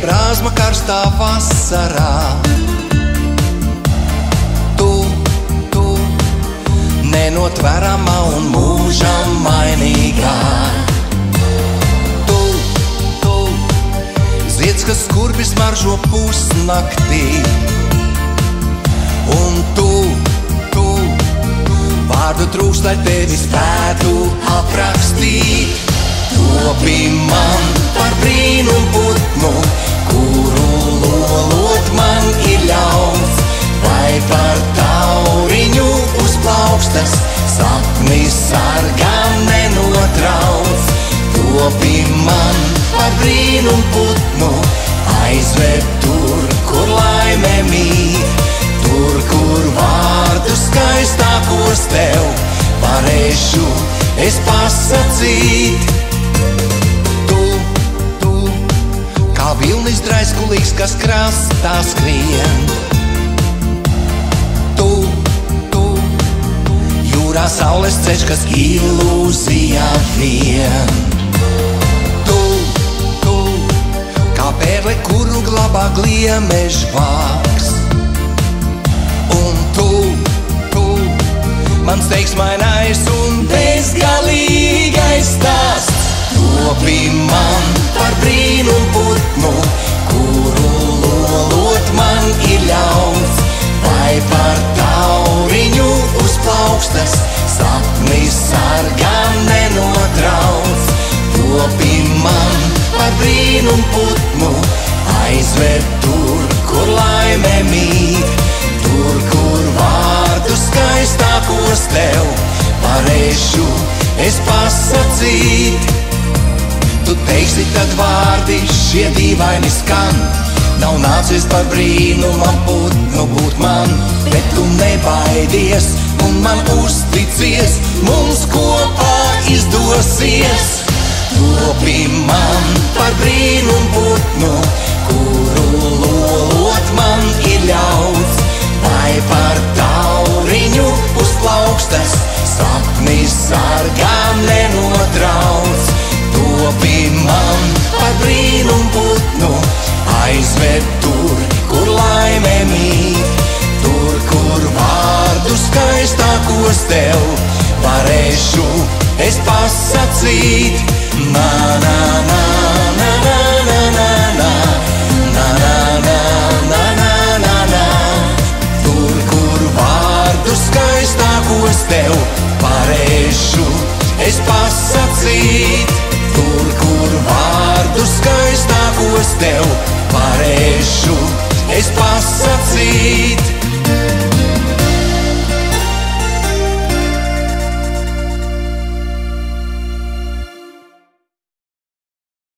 brāzma karstā vasarā. Tu, nenotveramā un mūžam mainīgā. Tu, zieds, kas skurbi smaržo pusnaktī. Un tu, vārdu trūkst, lai tevi spētu aprakstīt. Topi man par brīnumu putnu, kuru lolot man ir ļauts, vai par tauriņu uz plaukstas, sapni sargām nenotrauc. Topi man par brīnumu putnu, aizved tur, kur laime mīt, tur, kur vārdu skaistākos tev varēšu es pasacīt. Tu, kā vilnis draiskulīgs, kas krastā skrien. Tu, jūrā saules ceļš, kas ilūzijā vien. Tu, kā pērle, kuru glabā gliemežvāks. Mans teiksmainais un bezgalīgais stāsts. Topi man par brīnumu putnu, kuru lolot man ir ļauts, vai par tauriņu uz plaukstas, sapni sargām nenotrauc. Topi man par brīnumu putnu, aizved tur, kur laime mīt, tur, kur vārdu skaistākos tev varēšu es pasacīt. Tu teiksi, tad vārdi šie dīvaini skan, nav nācies par brīnumam putnu būt man, bet tu nebaidies un man uzticies, mums kopā izdosies. Topi man par brīnumu putnu, kuru lolot man ir ļauts, vai par tauriņu uz plaukstas, sapni sargām nenotrauc. Topi man par brīnumu putnu, aizved tur, kur laime mīt, tur, kur vārdu skaistākos tev varēšu es pasacīt. Na, na, na, na, na, na, na, na, na, na, na, na, na, na. Tur, kur vārdu skaistākos tev varēšu es pasacīt. Tur, kur vārdu skaistākos tev varēšu es pasacīt.